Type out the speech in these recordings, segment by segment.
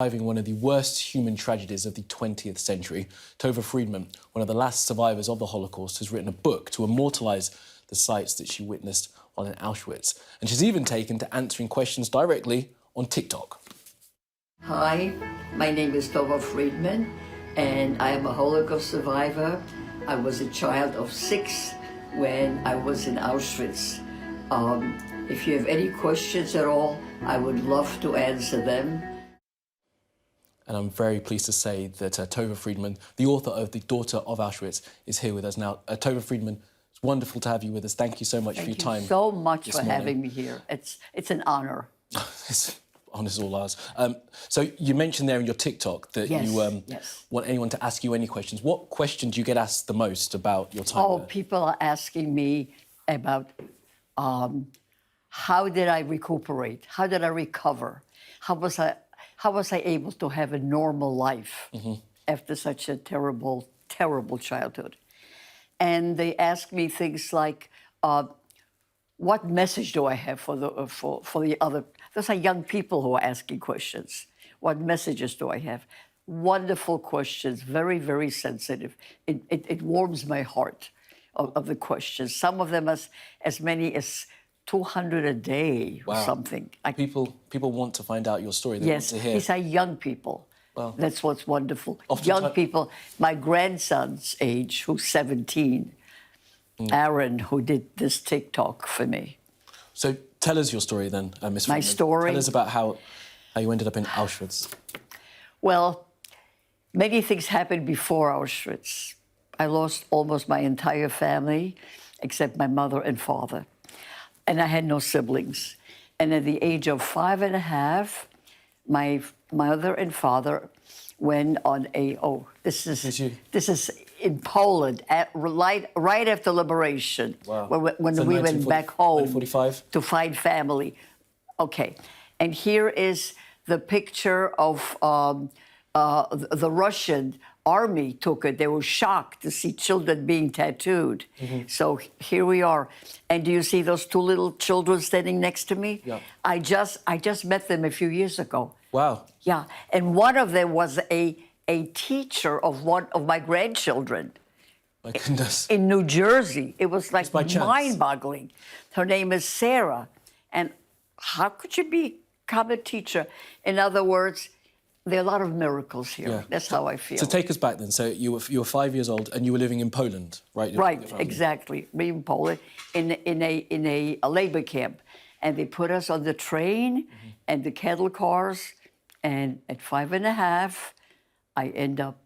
Surviving one of the worst human tragedies of the 20th century, Tova Friedman, one of the last survivors of the Holocaust, has written a book to immortalise the sights that she witnessed while in Auschwitz. And she's even taken to answering questions directly on TikTok. Hi, my name is Tova Friedman, and I am a Holocaust survivor. I was a child of 6 when I was in Auschwitz. If you have any questions at all, I would love to answer them. And I'm very pleased to say that Tova Friedman, the author of The Daughter of Auschwitz, is here with us now. Tova Friedman, it's wonderful to have you with us. Thank you so much for your time. Thank you so much for having me here. It's an honor. Honor's all ours. So you mentioned there in your TikTok that you want anyone to ask you any questions. What question do you get asked the most about your time there? People are asking me about how did I recuperate? How did I recover? How was I able to have a normal life after such a terrible, terrible childhood? And they ask me things like, what message do I have for the other? Those are young people who are asking questions. What messages do I have? Wonderful questions, very, very sensitive. It warms my heart of the questions. Some of them as many as 200 a day or something. People want to find out your story. They want to hear. These are young people. Well, that's what's wonderful. Young people. My grandson's age, who's 17, Aaron, who did this TikTok for me. So tell us your story then, Ms. Friedman. My story? Tell us about how you ended up in Auschwitz. Well, many things happened before Auschwitz. I lost almost my entire family, except my mother and father. And I had no siblings. And at the age of 5.5, my mother and father went on a, this is in Poland, right after liberation, when so we went back home 1945? To find family. Okay, and here is the picture of the Russian army took it. They were shocked to see children being tattooed. So here we are. And do you see those 2 little children standing next to me? Yeah. I just met them a few years ago. Wow. Yeah, and one of them was a teacher of one of my grandchildren. My goodness. In New Jersey. It was like mind-boggling. Her name is Sarah. And how could you become a teacher? In other words, there are a lot of miracles here. Yeah. That's how I feel. So take us back then. So you were 5 years old and you were living in Poland, right? Right, exactly. In Poland, in a labor camp. And they put us on the train and the cattle cars. And at 5.5, I end up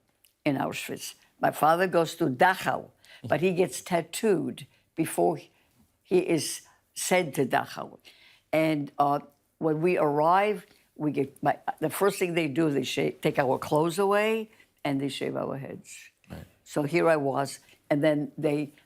in Auschwitz. My father goes to Dachau, but he gets tattooed before he is sent to Dachau. And when we arrive, we get the first thing they do, they take our clothes away and they shave our heads. Right. So here I was, and then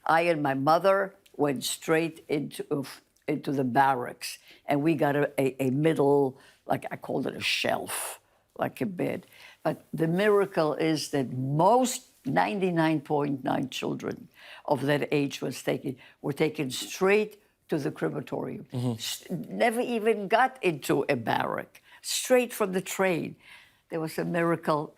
I and my mother went straight into the barracks, and we got a middle, like I called it a shelf, like a bed. But the miracle is that most 99.9 children of that age were taken straight to the crematorium. Never even got into a barrack. Straight from the train. There was a miracle.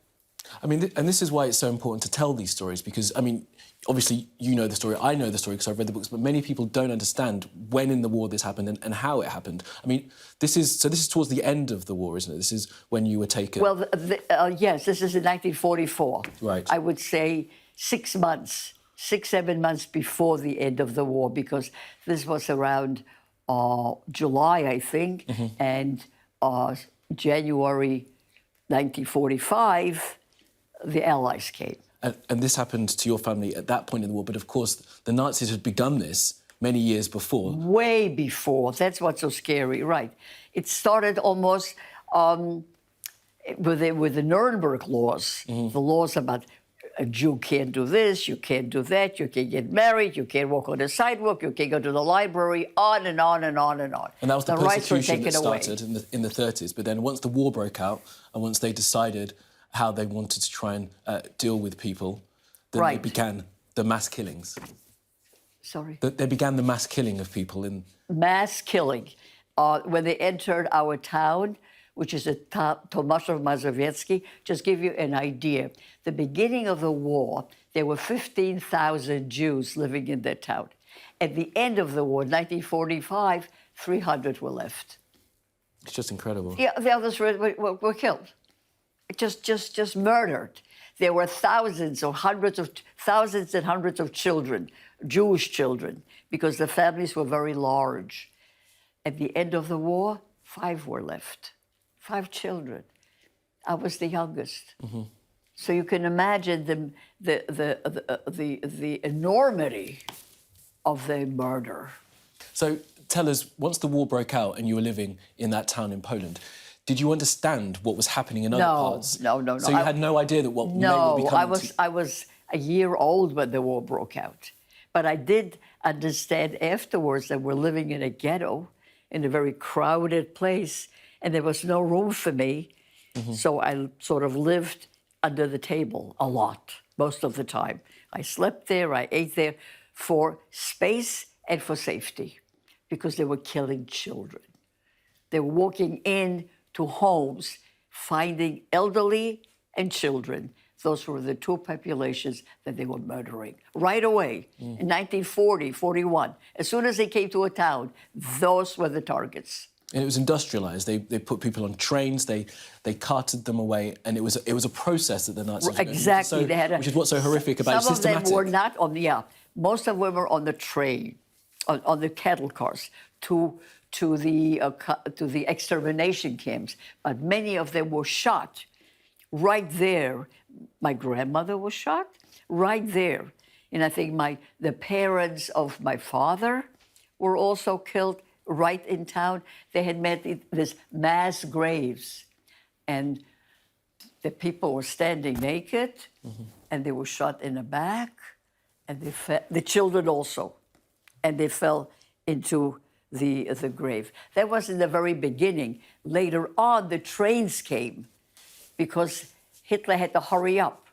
I mean, and this is why it's so important to tell these stories, because, I mean, obviously you know the story, I know the story because I've read the books, but many people don't understand when in the war this happened and how it happened. I mean, this is towards the end of the war, isn't it? This is when you were taken. Well, yes, this is in 1944. Right. I would say 6 months, 7 months before the end of the war, because this was around July, I think, and January 1945, the Allies came. And this happened to your family at that point in the war, but of course the Nazis had begun this many years before. Way before. That's what's so scary, right? It started almost with the Nuremberg laws, the laws about a Jew can't do this, you can't do that, you can't get married, you can't walk on the sidewalk, you can't go to the library, on and on and on and on. And that was the persecution that started in the 30s. But then once the war broke out and once they decided how they wanted to try and deal with people, then they began the mass killings. Sorry? They began the mass killing of people in... Mass killing. When they entered our town, which is a Tomasz Mazowiecki, just give you an idea. The beginning of the war, there were 15,000 Jews living in that town. At the end of the war, 1945, 300 were left. It's just incredible. Yeah, the others were killed, just murdered. There were thousands and hundreds of children, Jewish children, because the families were very large. At the end of the war, 5 were left, 5 children. I was the youngest. Mm-hmm. So you can imagine the enormity of the murder. So tell us, once the war broke out and you were living in that town in Poland, did you understand what was happening in other parts? No. So you had no idea that what may be coming? I was a year old when the war broke out. But I did understand afterwards that we're living in a ghetto, in a very crowded place, and there was no room for me. Mm-hmm. So I sort of lived under the table a lot, most of the time. I slept there, I ate there for space and for safety, because they were killing children. They were walking into homes, finding elderly and children. Those were the 2 populations that they were murdering right away in 1940, 41. As soon as they came to a town, those were the targets. And it was industrialized. They put people on trains, they carted them away, and it was a process that the Nazis were exactly. So, which is what's so horrific about it. Some of them were not on the most of them were on the train, on the cattle cars to the extermination camps, but many of them were shot right there. My grandmother was shot right there, and I think the parents of my father were also killed right in town. They had made this mass graves, and the people were standing naked, and they were shot in the back, and the children also, and they fell into the grave. That was in the very beginning. Later on, the trains came because Hitler had to hurry up.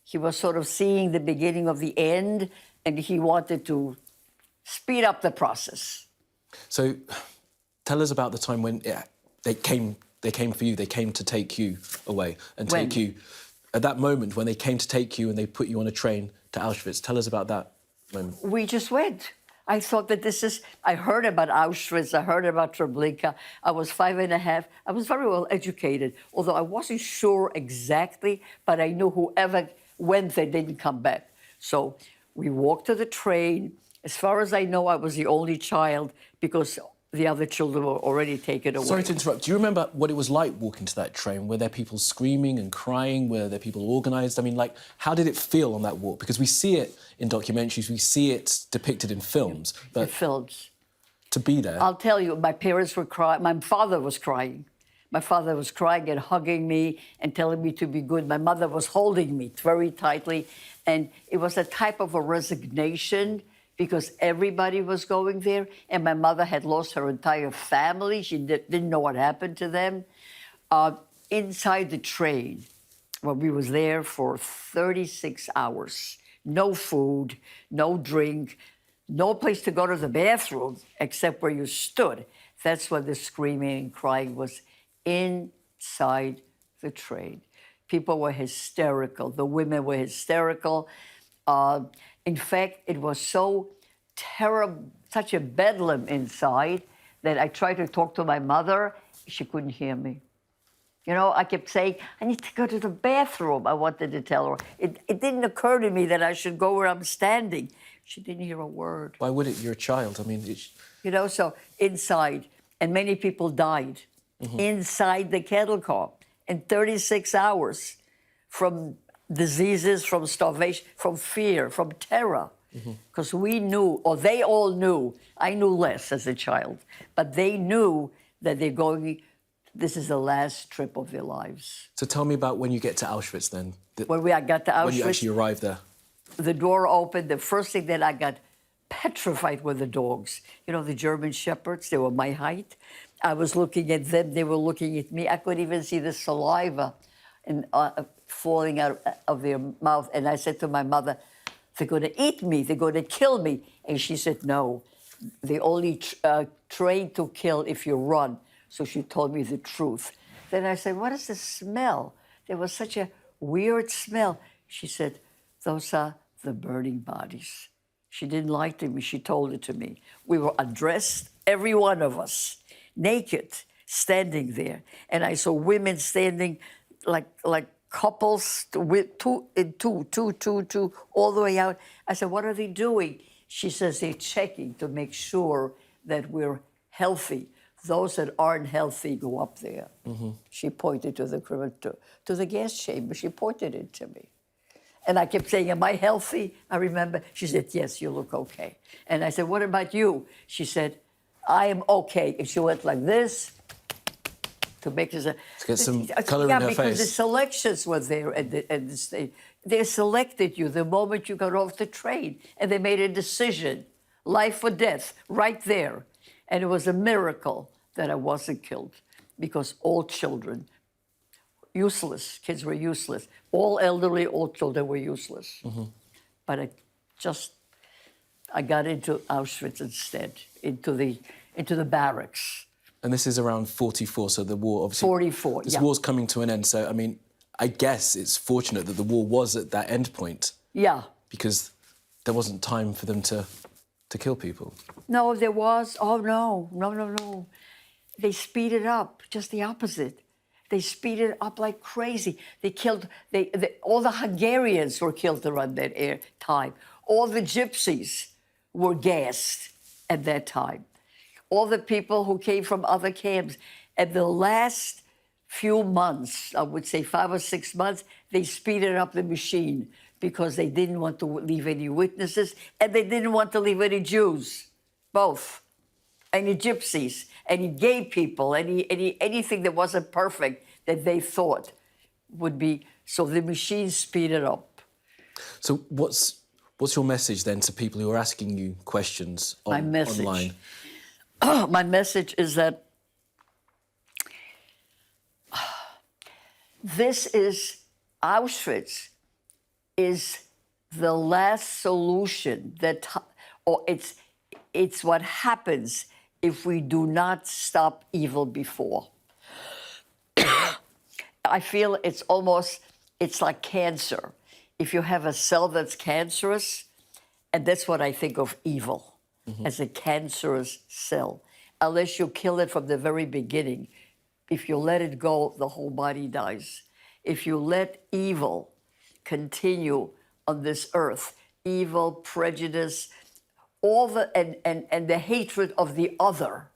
He was sort of seeing the beginning of the end, and he wanted to speed up the process. So tell us about the time when they came for you, they came to take you away and take you. At that moment when they came to take you and they put you on a train to Auschwitz, tell us about that moment. We just went. I thought that I heard about Auschwitz, I heard about Treblinka. I was 5.5. I was very well educated, although I wasn't sure exactly, but I knew whoever went there didn't come back. So we walked to the train. As far as I know, I was the only child because the other children were already taken away. Sorry to interrupt. Do you remember what it was like walking to that train? Were there people screaming and crying? Were there people organised? I mean, how did it feel on that walk? Because we see it in documentaries, we see it depicted in films. But in films. To be there... I'll tell you, my parents were crying. My father was crying. My father was crying and hugging me and telling me to be good. My mother was holding me very tightly. And it was a type of a resignation because everybody was going there, and my mother had lost her entire family. She didn't know what happened to them. Inside the train, well, we was there for 36 hours. No food, no drink, no place to go to the bathroom except where you stood. That's when the screaming and crying was inside the train. People were hysterical. The women were hysterical. In fact, it was so terrible, such a bedlam inside that I tried to talk to my mother. She couldn't hear me. You know, I kept saying, I need to go to the bathroom, I wanted to tell her. It didn't occur to me that I should go where I'm standing. She didn't hear a word. Why would it? You're a child. I mean... You know, so inside, and many people died inside the cattle car in 36 hours from diseases, from starvation, from fear, from terror. Because we knew, or they all knew, I knew less as a child, but they knew that they're going, this is the last trip of their lives. So tell me about when you get to Auschwitz then. When I got to Auschwitz. When you actually arrived there. The door opened. The first thing that I got petrified were the dogs. You know, the German shepherds, they were my height. I was looking at them, they were looking at me. I couldn't even see the saliva falling out of their mouth. And I said to my mother, they're going to eat me, they're going to kill me. And she said, no, they only train to kill if you run. So she told me the truth. Then I said, what is the smell? There was such a weird smell. She said, those are the burning bodies. She didn't like them. She told it to me. We were undressed, every one of us, naked, standing there. And I saw women standing like couples with two, all the way out. I said, what are they doing? She says, they're checking to make sure that we're healthy. Those that aren't healthy go up there. Mm-hmm. She pointed to the gas chamber. She pointed it to me. And I kept saying, am I healthy? I remember. She said, yes, you look okay. And I said, what about you? She said, I am okay. And she went like this to make us... To get some colour in her face. Yeah, because the selections were there at the state. They selected you the moment you got off the train. And they made a decision, life or death, right there. And it was a miracle that I wasn't killed because all children... useless. Kids were useless. All elderly, all children were useless. Mm-hmm. But I got into Auschwitz instead, into the barracks. And this is around 44, so the war obviously... 44, This war's coming to an end, so, I mean, I guess it's fortunate that the war was at that end point. Yeah. Because there wasn't time for them to kill people. No, there was. Oh, no. They speeded up, just the opposite. They speeded up like crazy. They killed, all the Hungarians were killed around that time. All the gypsies were gassed at that time. All the people who came from other camps. At the last few months, I would say 5 or 6 months, they speeded up the machine because they didn't want to leave any witnesses and they didn't want to leave any Jews, both. Any gypsies, any gay people, anything that wasn't perfect that they thought would be. So the machine speeded up. So what's your message then to people who are asking you questions online? My message is that Auschwitz is the last solution it's what happens if we do not stop evil before. I feel it's like cancer. If you have a cell that's cancerous, and that's what I think of evil, as a cancerous cell. Unless you kill it from the very beginning, if you let it go, the whole body dies. If you let evil continue on this earth, evil, prejudice, all and the hatred of the other,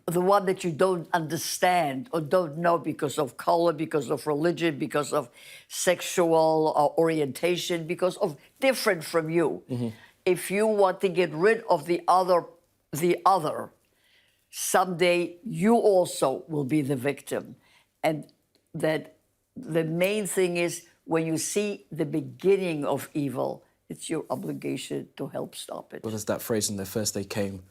the one that you don't understand or don't know because of color, because of religion, because of sexual orientation, because of different from you. Mm-hmm. If you want to get rid of the other, someday you also will be the victim. And that the main thing is when you see the beginning of evil, it's your obligation to help stop it. Well, there's that phrase in there, first they came.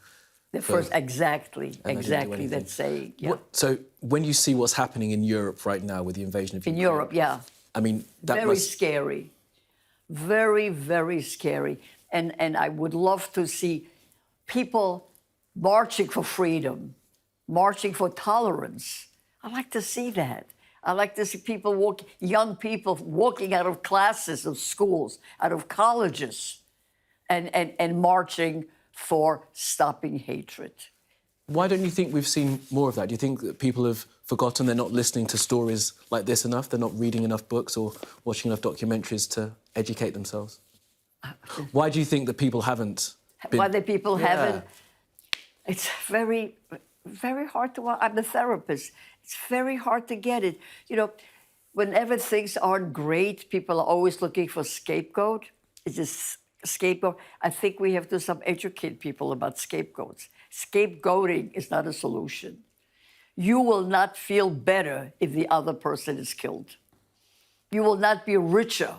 Exactly, that saying. Yeah. So when you see what's happening in Europe right now with the invasion of Ukraine... In Europe, yeah. I mean, that very scary. Very, very scary. And I would love to see people marching for freedom, marching for tolerance. I like to see that. I like to see people young people walking out of classes of schools, out of colleges, and marching for stopping hatred. Why don't you think we've seen more of that? Do you think that people have forgotten they're not listening to stories like this enough? They're not reading enough books or watching enough documentaries to educate themselves? Why do you think that people haven't been... Why the people haven't? It's very, very hard to... I'm a therapist. It's very hard to get it. You know, whenever things aren't great, people are always looking for scapegoat. It's just scapegoat. I think we have to educate people about scapegoats. Scapegoating is not a solution. You will not feel better if the other person is killed. You will not be richer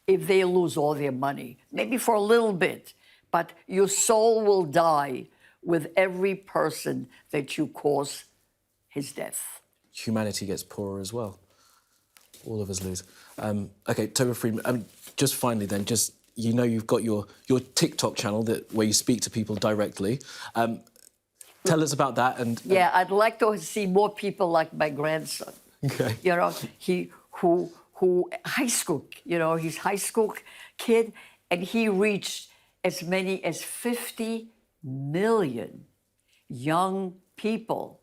if they lose all their money, maybe for a little bit, but your soul will die with every person that you cause his death. Humanity gets poorer as well. All of us lose. OK, Tova Friedman, just finally then, you've got your TikTok channel where you speak to people directly. tell us about that. And Yeah, I'd like to see more people like my grandson. okay. You know, who high school, you know, he's high school kid, and he reached as many as 50 million young people.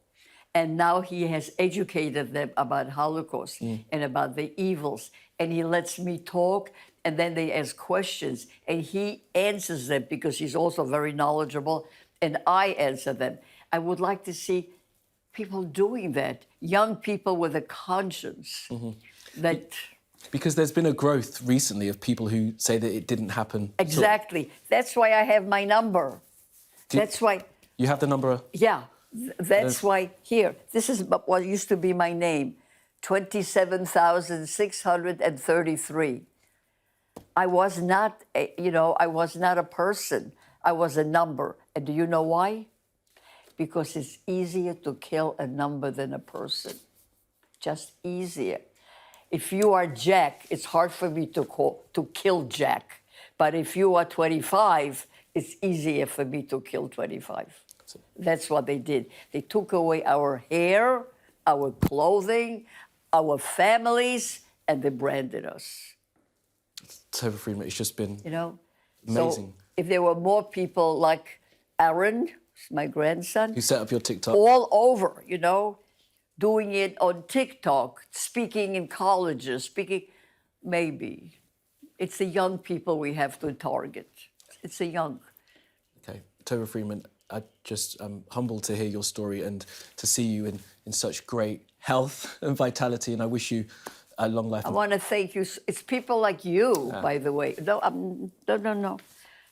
And now he has educated them about Holocaust and about the evils. And he lets me talk, and then they ask questions, and he answers them because he's also very knowledgeable, and I answer them. I would like to see people doing that, young people with a conscience that... Because there's been a growth recently of people who say that it didn't happen. Exactly. That's why I have my number. That's why... You have the number? Yeah. That's why, here, this is what used to be my name, 27,633. I was not, I was not a person. I was a number. And do you know why? Because it's easier to kill a number than a person. Just easier. If you are Jack, it's hard for me to kill Jack. But if you are 25, it's easier for me to kill 25. That's what they did. They took away our hair, our clothing, our families, and they branded us. Tova Friedman, it's just been amazing. So if there were more people like Aaron, my grandson, who set up your TikTok? all over, doing it on TikTok, speaking in colleges, maybe. It's the young people we have to target. It's the young. Okay, Tova Friedman, I'm humbled to hear your story and to see you in such great health and vitality, and I wish you a long life. I want to thank you. It's people like you, by the way. No.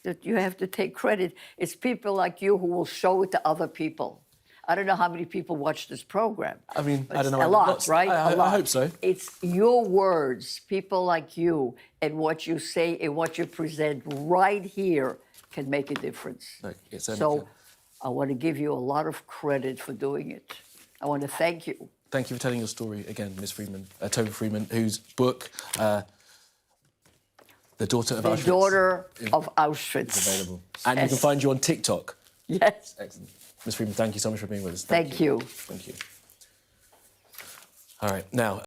That you have to take credit. It's people like you who will show it to other people. I don't know how many people watch this program. I mean, I don't know. A lot, right? I hope so. It's your words, people like you, and what you say and what you present right here can make a difference. No, so I want to give you a lot of credit for doing it. I want to thank you. Thank you for telling your story again, Ms. Friedman, Tova Friedman, whose book, The Daughter of Auschwitz. The Daughter of Auschwitz. Is available. And you can find you on TikTok. Yes. Excellent. Ms. Friedman, thank you so much for being with us. Thank you. Thank you. All right, now...